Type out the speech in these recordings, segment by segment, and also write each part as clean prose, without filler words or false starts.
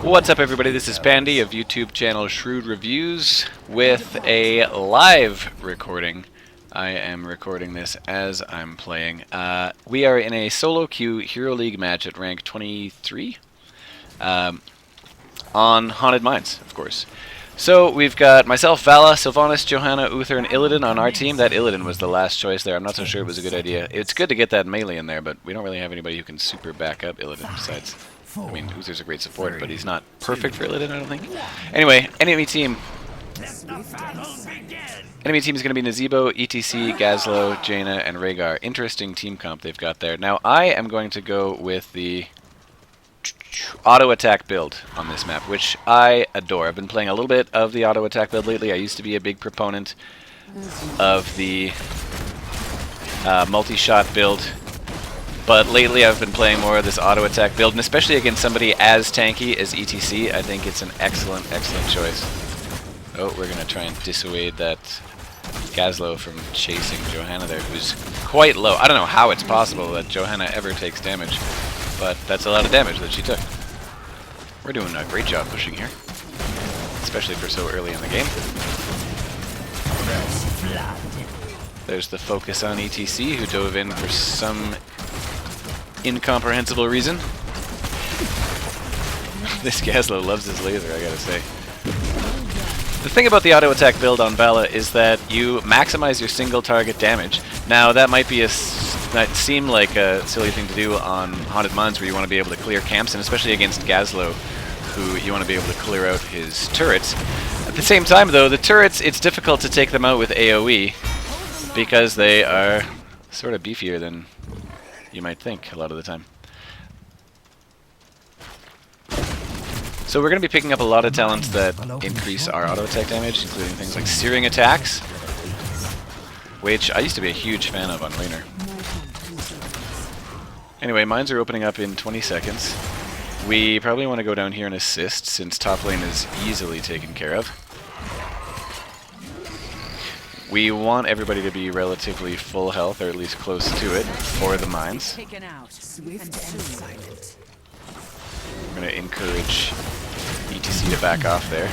What's up, everybody? This is Pandy of YouTube channel Shrewd Reviews with a live recording. I am recording this as I'm playing. We are in a solo queue Hero League match at rank 23 on Haunted Mines, of course. So we've got myself, Valla, Sylvanas, Johanna, Uther, and Illidan on our team. That Illidan was the last choice there. I'm not so sure it was a good idea. It's good to get that melee in there, but we don't really have anybody who can super back up Illidan besides... I mean, Uther's a great support, but he's not perfect for Illidan, I don't think. Anyway, enemy team. Enemy team is going to be Nazebo, ETC, Gazlo, Jaina, and Rhaegar. Interesting team comp they've got there. Now, I am going to go with the auto-attack build on this map, which I adore. I've been playing a little bit of the auto-attack build lately. I used to be a big proponent of the multi-shot build. But lately I've been playing more of this auto-attack build, and especially against somebody as tanky as ETC, I think it's an excellent, excellent choice. Oh, we're going to try and dissuade that Gazlo from chasing Johanna there, who's quite low. I don't know how it's possible that Johanna ever takes damage, but that's a lot of damage that she took. We're doing a great job pushing here, especially for so early in the game. There's the focus on ETC, who dove in for some incomprehensible reason. This Gazlo loves his laser, I gotta say. The thing about the auto-attack build on Valla is that you maximize your single target damage. Now, that might seem like a silly thing to do on Haunted Mines where you want to be able to clear camps, and especially against Gazlo, who you want to be able to clear out his turrets. At the same time, though, the turrets, it's difficult to take them out with AoE because they are sort of beefier than you might think a lot of the time. So we're going to be picking up a lot of talents that increase our auto-attack damage, including things like Searing Attacks, which I used to be a huge fan of on Laner. Anyway, mines are opening up in 20 seconds. We probably want to go down here and assist, since top lane is easily taken care of. We want everybody to be relatively full health, or at least close to it, for the mines. We're going to encourage ETC to back off there.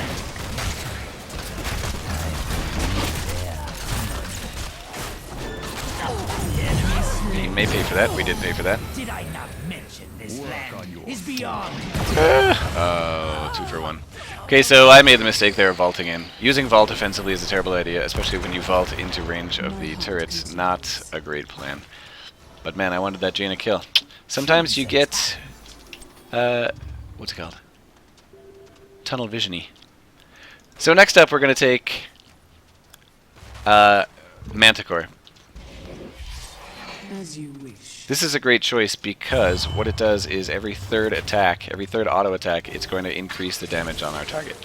He may pay for that. We did pay for that. Did I not mention this land is beyond? Oh, 2 for 1. Okay, so I made the mistake there of vaulting in. Using vault offensively is a terrible idea, especially when you vault into range of the turrets. Not a great plan. But man, I wanted that Jaina kill. Sometimes you get... what's it called? Tunnel vision-y. So next up, we're going to take... Manticore. As you wish. This is a great choice because what it does is every third auto attack, it's going to increase the damage on our target.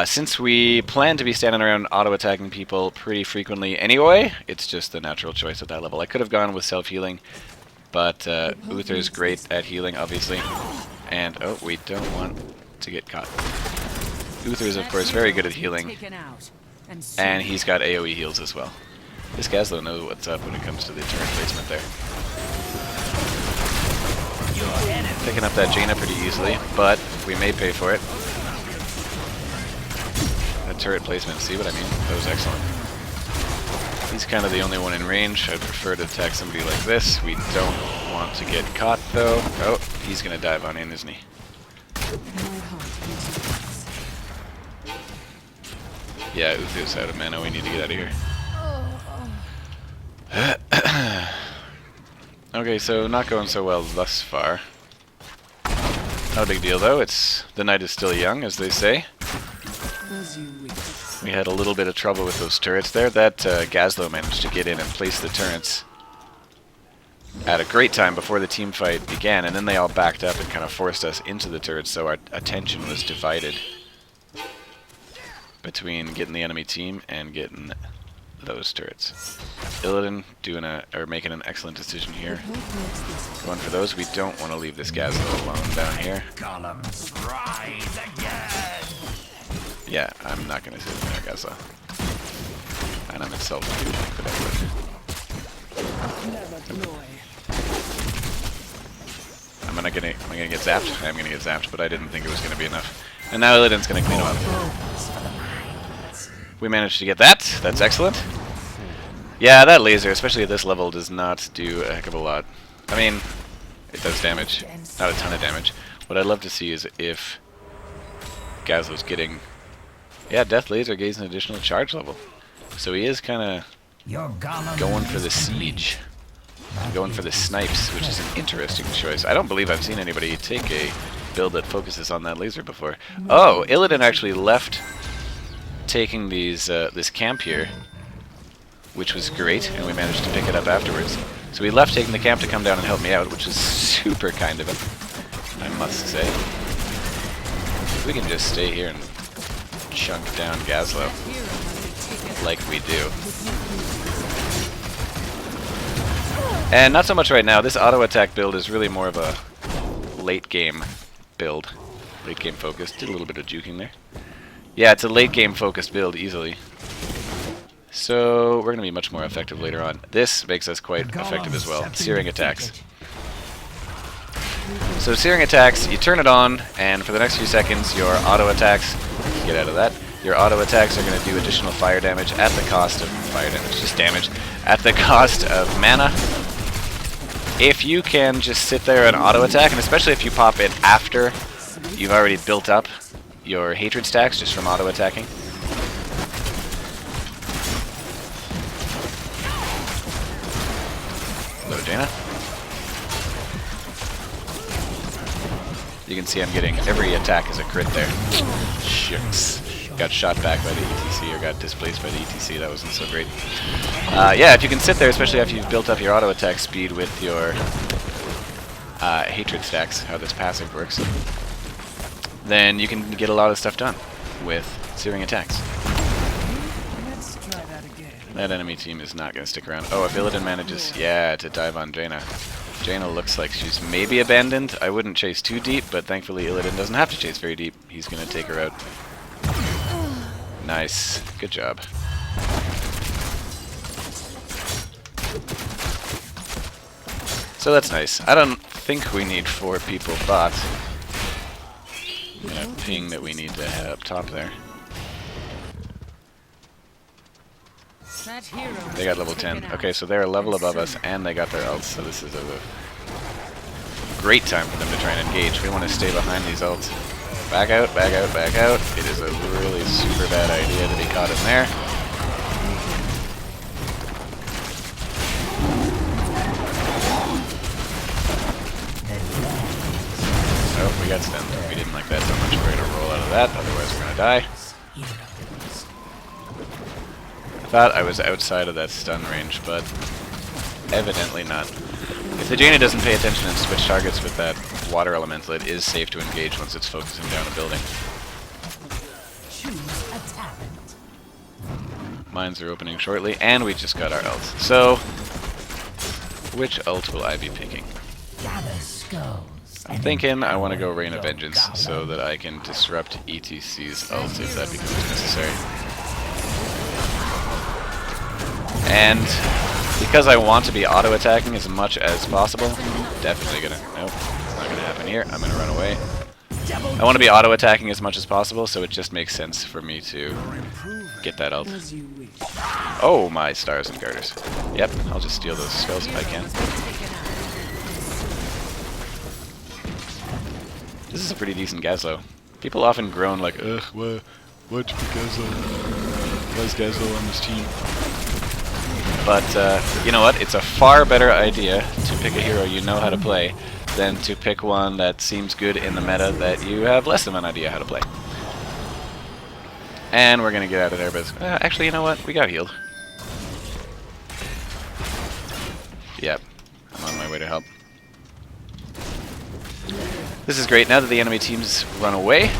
Since we plan to be standing around auto attacking people pretty frequently anyway, it's just the natural choice at that level. I could have gone with self-healing, but Uther's great at healing, obviously. And, oh, we don't want to get caught. Uther's, of course, very good at healing, and he's got AoE heals as well. This Gazlo knows what's up when it comes to the turret placement there. Picking up that Jaina pretty easily, but we may pay for it. That turret placement, see what I mean? That was excellent. He's kind of the only one in range. I'd prefer to attack somebody like this. We don't want to get caught, though. Oh, he's going to dive on in, isn't he? Yeah, Uther's out of mana. We need to get out of here. Okay, so not going so well thus far. Not a big deal though, the night is still young, as they say. We had a little bit of trouble with those turrets there. That Gazlo managed to get in and place the turrets at a great time before the team fight began, and then they all backed up and kind of forced us into the turrets, so our attention was divided between getting the enemy team and getting those turrets. Illidan making an excellent decision here. Going for those. We don't want to leave this Gazlo alone down here. Yeah, I'm not going to sit in there, Gazlo. And I'm insulted to think that I would. I'm Am I gonna get zapped? I am gonna get zapped, but I didn't think it was gonna be enough. And now Illidan's gonna clean him up. We managed to get that. That's excellent. Yeah, that laser, especially at this level, does not do a heck of a lot. I mean, it does damage. Not a ton of damage. What I'd love to see is if Gazlo's getting... Yeah, Death Laser gains an additional charge level. So he is kind of going for the siege. Going for the snipes, which is an interesting choice. I don't believe I've seen anybody take a build that focuses on that laser before. Oh, Illidan actually left taking these this camp here, which was great, and we managed to pick it up afterwards. So he left taking the camp to come down and help me out, which is super kind of him, I must say. We can just stay here and chunk down Gaslo like we do. And not so much right now. This auto attack build is really more of a late game build. Late game focused. Did a little bit of juking there. Yeah, it's a late game focused build easily. So we're going to be much more effective later on. This makes us quite effective as well. Searing attacks. So searing attacks, you turn it on, and for the next few seconds your auto attacks, get out of that, your auto attacks are going to do additional fire damage at the cost of fire damage, just damage, at the cost of mana. If you can just sit there and auto attack, and especially if you pop it after you've already built up your hatred stacks just from auto attacking. Hello, Jaina. You can see I'm getting every attack as a crit there. Shucks. Got shot back by the ETC, or got displaced by the ETC. That wasn't so great. Yeah, if you can sit there, especially after you've built up your auto attack speed with your hatred stacks, how this passive works, then you can get a lot of stuff done with searing attacks. Let's try that again. That enemy team is not going to stick around. Oh, if Illidan manages, yeah, to dive on Jaina. Jaina looks like she's maybe abandoned. I wouldn't chase too deep, but thankfully Illidan doesn't have to chase very deep. He's going to take her out. Nice. Good job. So that's nice. I don't think we need 4 people, but I'm gonna ping that we need to head up top there. They got level 10. Okay, so they're a level above us, and they got their ults, so this is a great time for them to try and engage. We want to stay behind these ults. Back out, back out, back out. It is a really super bad idea to be caught in there. Oh, we got stunned. We didn't like that so much. We're going to roll out of that, otherwise we're going to die. I thought I was outside of that stun range, but evidently not. If the Jaina doesn't pay attention and switch targets with that water elemental, it is safe to engage once it's focusing down a building. Mines are opening shortly, and we just got our ults. So, which ult will I be picking? I'm thinking I want to go Rain of Vengeance so that I can disrupt ETC's ult if that becomes necessary. And because I want to be auto-attacking as much as possible, definitely gonna... Nope, it's not gonna happen here. I'm gonna run away. I want to be auto-attacking as much as possible, so it just makes sense for me to get that ult. Oh, my stars and garters. Yep, I'll just steal those spells if I can. This is a pretty decent Gaslo. People often groan like, ugh, why'd you pick Gaslo? Why is Gaslo on this team? But, you know what? It's a far better idea to pick a hero you know how to play than to pick one that seems good in the meta that you have less of an idea how to play. And we're gonna get out of there, but actually, you know what? We got healed. Yep. I'm on my way to help. This is great. Now that the enemy team's run away,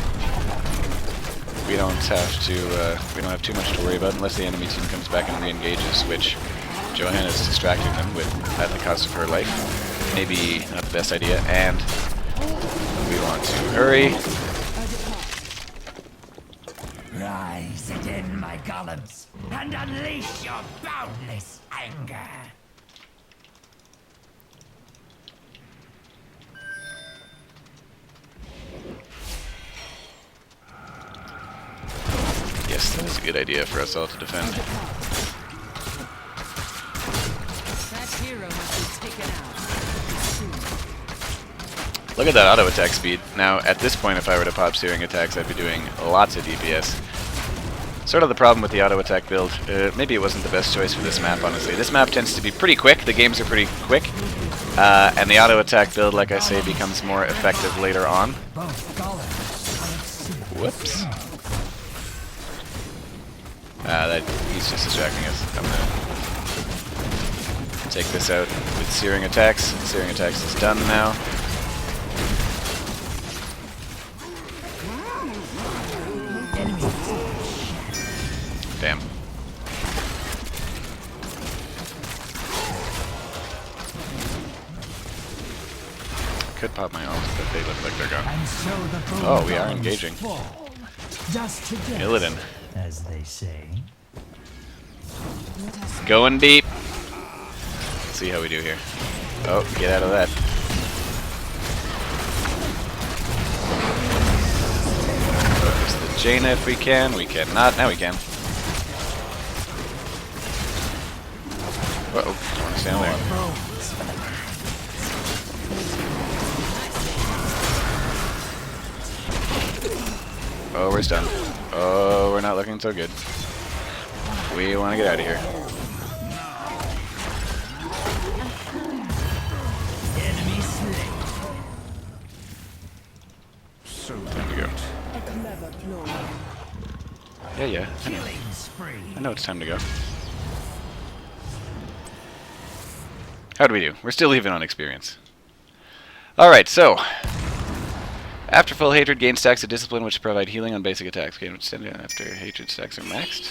we don't have too much to worry about unless the enemy team comes back and re-engages, which Johanna is distracting them with at the cost of her life. Maybe not the best idea, and we want to hurry. Rise again, my golems, and unleash your boundless anger. guess that is a good idea for us all to defend. That hero must be taken out. Look at that auto attack speed. Now, at this point, if I were to pop searing attacks, I'd be doing lots of DPS. Sort of the problem with the auto attack build. Maybe it wasn't the best choice for this map, honestly. This map tends to be pretty quick. The games are pretty quick. And the auto attack build, like I say, becomes more effective later on. Whoops. He's just distracting us. I'm gonna take this out with searing attacks. Searing attacks is done now. Damn. Could pop my ult, but they look like they're gone. Oh, we are engaging. Illidan. As they say. Going deep. Let's see how we do here. Oh, get out of that. Focus the Jaina if we can. We cannot. Now we can. Uh-oh. I want to stand there. Oh, we're stunned. Oh, we're not looking so good. We want to get out of here. Enemy slain. Time to go. Yeah. Killing spree. I know it's time to go. How do we do? We're still even on experience. Alright, so. After full hatred, gain stacks of discipline which provide healing on basic attacks. Gain extended after hatred stacks are maxed.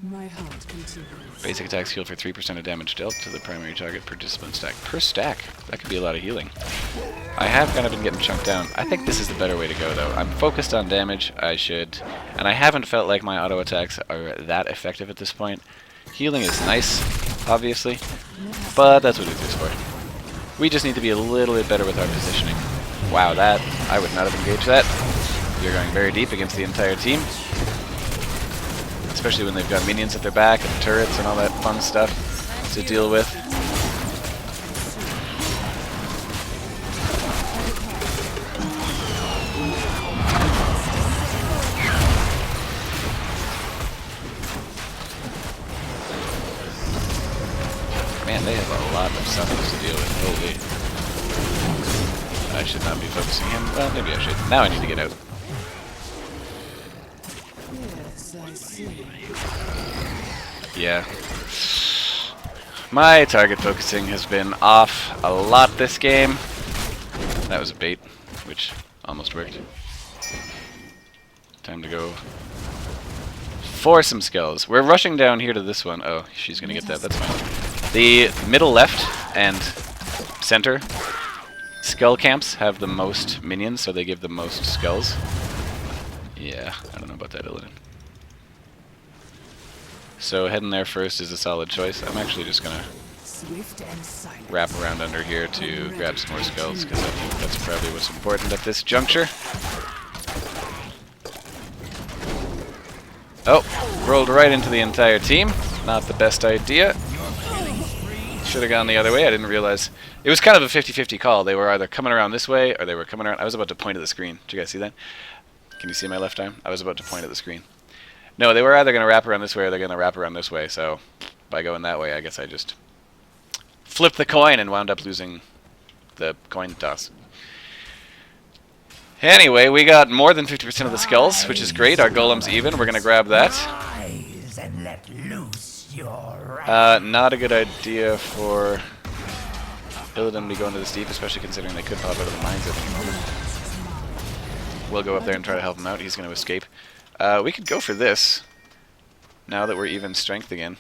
My heart continues. Basic attacks heal for 3% of damage dealt to the primary target per discipline stack. Per stack. That could be a lot of healing. I have kind of been getting chunked down. I think this is the better way to go, though. I'm focused on damage. I should. And I haven't felt like my auto attacks are that effective at this point. Healing is nice, obviously. But that's what it's for. We just need to be a little bit better with our positioning. Wow, that. I would not have engaged that. You're going very deep against the entire team. Especially when they've got minions at their back and turrets and all that fun stuff to deal with. Man, they have a lot of summons to deal with. Holy. I should not be focusing him. Well, maybe I should. Now I need to get out. Yes, I see. Yeah. My target focusing has been off a lot this game. That was a bait, which almost worked. Time to go for some skills. We're rushing down here to this one. Oh, she's gonna get that. That's fine. The middle left and center skull camps have the most minions, so they give the most skulls. Yeah, I don't know about that, Illidan. So heading there first is a solid choice. I'm actually just gonna wrap around under here to grab some more skulls, because I think that's probably what's important at this juncture. Oh, rolled right into the entire team. Not the best idea. Should have gone the other way. I didn't realize. It was kind of a 50-50 call. They were either coming around this way, or they were coming around. I was about to point at the screen. Did you guys see that? Can you see my left arm? I was about to point at the screen. No, they were either going to wrap around this way or they're going to wrap around this way, so by going that way, I guess I just flipped the coin and wound up losing the coin toss. Anyway, we got more than 50% of the skulls, which is great. Our golem's even. We're going to grab that. Rise and let loose your Not a good idea for Illidan to be going to this deep, especially considering they could pop out of the mines at any moment. We'll go up there and try to help him out. He's going to escape. We could go for this, now that we're even strength again.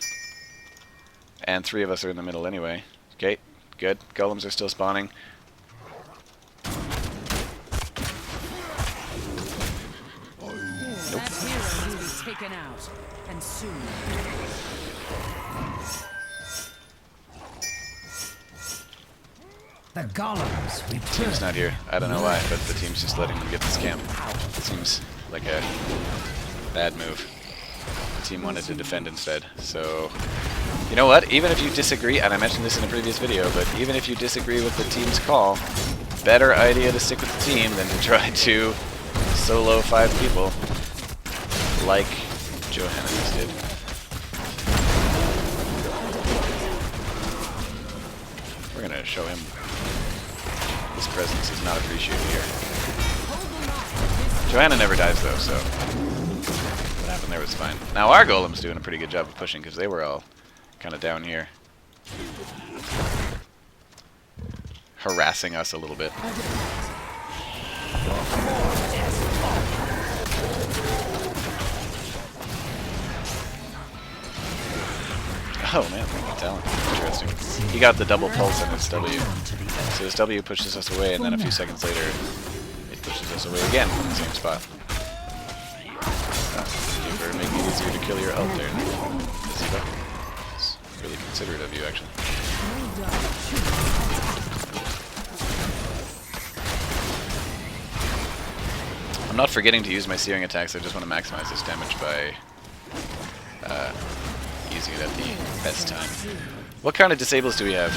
And 3 of us are in the middle anyway. Okay, good. Golems are still spawning. That hero will be taken out, and soon. the golems return. Team's not here. I don't know why, but the team's just letting them get this camp. It seems like a bad move. The team wanted to defend instead. So, you know what? Even if you disagree, and I mentioned this in a previous video, but even if you disagree with the team's call, better idea to stick with the team than to try to solo 5 people like Johanna just did. We're gonna show him his presence is not appreciated here. Johanna never dies though, so what happened there was fine. Now our golem's doing a pretty good job of pushing because they were all kind of down here, harassing us a little bit. Oh man, talent. Interesting. He got the double pulse on his W. So his W pushes us away, and then a few seconds later, it pushes us away again from the same spot. Thank you for making it easier to kill your ult there. It's really considerate of you, actually. I'm not forgetting to use my searing attacks. I just want to maximize this damage by using it at the best time. What kind of disables do we have?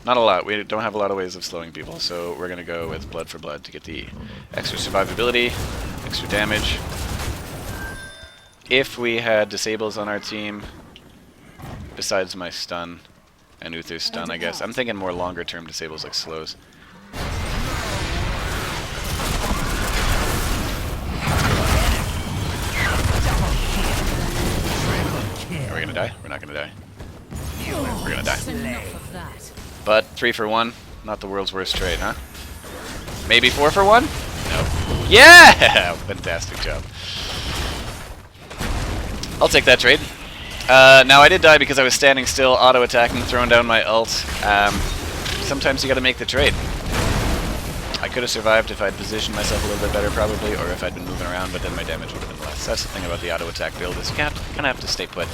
Not a lot. We don't have a lot of ways of slowing people, so we're going to go with blood for blood to get the extra survivability, extra damage. If we had disables on our team, besides my stun and Uther's stun, I guess. I'm thinking more longer term disables like slows. Are we gonna die? We're not gonna die. We're gonna die. But 3 for 1, not the world's worst trade, huh? Maybe 4 for 1? No. Yeah! Fantastic job. I'll take that trade. Now I did die because I was standing still, auto-attacking, throwing down my ult. Sometimes you gotta make the trade. I could have survived if I'd positioned myself a little bit better probably, or if I'd been moving around, but then my damage would have been less. That's the thing about the auto-attack build, is you kind of have to stay put.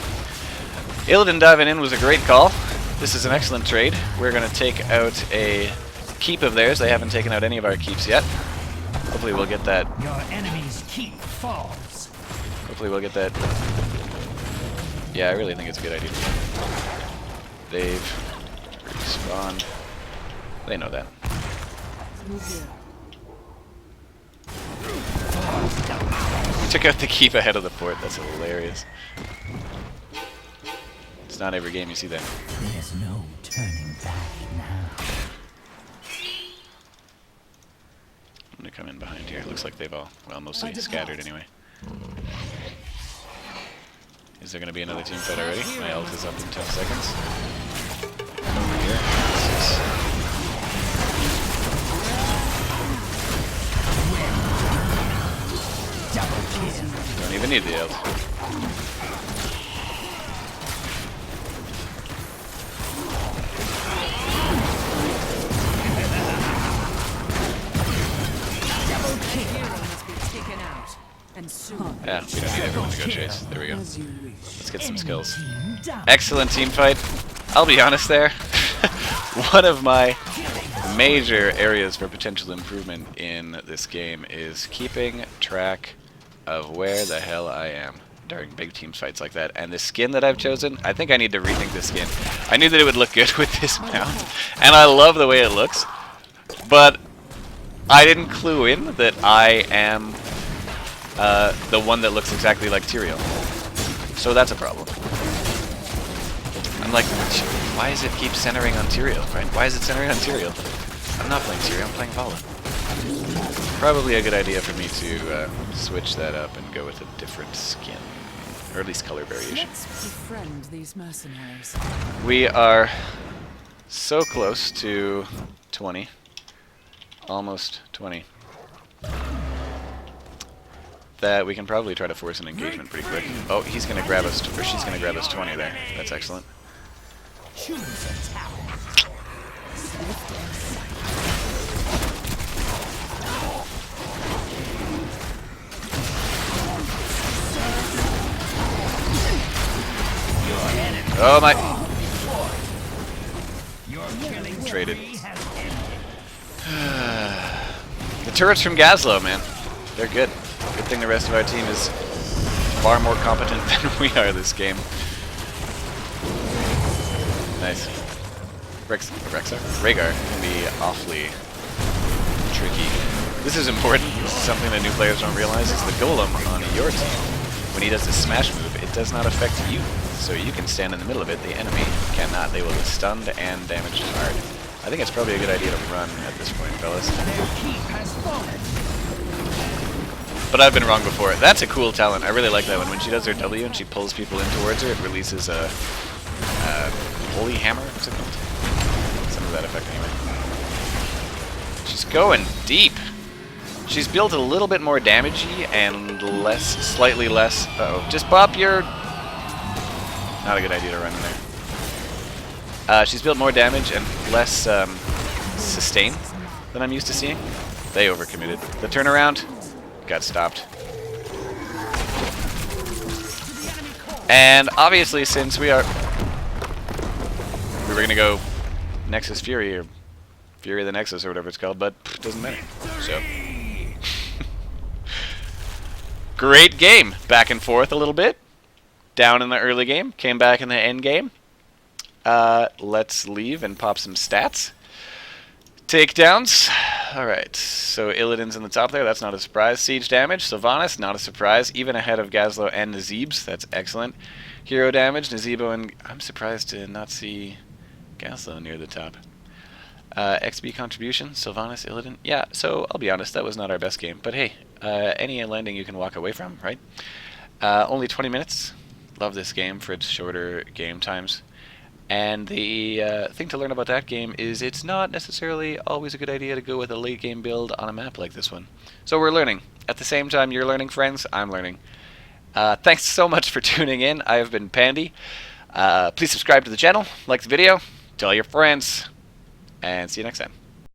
Illidan diving in was a great call. This is an excellent trade. We're going to take out a keep of theirs. They haven't taken out any of our keeps yet. Hopefully we'll get that. Your enemy's keep falls. Hopefully we'll get that. Yeah, I really think it's a good idea. They've respawned. They know that. We took out the keep ahead of the fort. That's hilarious. It's not every game you see that. There's no turning back now. I'm gonna come in behind here. Looks like they've all, well, mostly scattered anyway. Is there gonna be another team fight already? My ult is up in 10 seconds. Over here. Don't even need the ult. Yeah, we don't need everyone to go chase. There we go. Let's get some skills. Excellent team fight. I'll be honest there. One of my major areas for potential improvement in this game is keeping track of where the hell I am during big team fights like that. And the skin that I've chosen, I think I need to rethink the skin. I knew that it would look good with this mount, and I love the way it looks, but I didn't clue in that I am the one that looks exactly like Tyrael. So that's a problem. I'm like, why does it keep centering on Tyrael, right? Why is it centering on Tyrael? I'm not playing Tyrael, I'm playing Valla. Probably a good idea for me to switch that up and go with a different skin. Or at least color variation. Let's befriend these mercenaries. We are so close to 20. Almost 20. That we can probably try to force an engagement pretty quick. Oh, he's going to grab us, or she's going to grab us 20 there. That's excellent. Oh my! Traded. The turrets from Gaslow, man. They're good. Good thing the rest of our team is far more competent than we are this game. Nice. Rhaegar can be awfully tricky. This is important. This is something that new players don't realize. Is the golem on your team, when he does his smash move, it does not affect you. So you can stand in the middle of it. The enemy cannot. They will get stunned and damaged hard. I think it's probably a good idea to run at this point, fellas. But I've been wrong before. That's a cool talent. I really like that one. When she does her W and she pulls people in towards her, it releases a holy hammer. What's it called? Some of that effect anyway. She's going deep. She's built a little bit more damagey and slightly less. Uh-oh. Just pop your... Not a good idea to run in there. She's built more damage and less sustain than I'm used to seeing. They overcommitted. The turnaround got stopped. And obviously, since we were gonna go Nexus Fury or Fury of the Nexus or whatever it's called, but doesn't matter. So great game, back and forth a little bit. Down in the early game, came back in the end game. Let's leave and pop some stats. Takedowns. Alright, so Illidan's in the top there. That's not a surprise. Siege damage. Sylvanas, not a surprise. Even ahead of Gazlo and Nazib's. That's excellent. Hero damage. Nazeebo and... I'm surprised to not see Gazlo near the top. XP contribution. Sylvanas, Illidan. Yeah, so I'll be honest, that was not our best game. But hey, any landing you can walk away from, right? Only 20 minutes. Love this game for its shorter game times. And the thing to learn about that game is it's not necessarily always a good idea to go with a late game build on a map like this one. So we're learning. At the same time you're learning, friends, I'm learning. Thanks so much for tuning in. I have been Pandy. Please subscribe to the channel, like the video, tell your friends, and see you next time.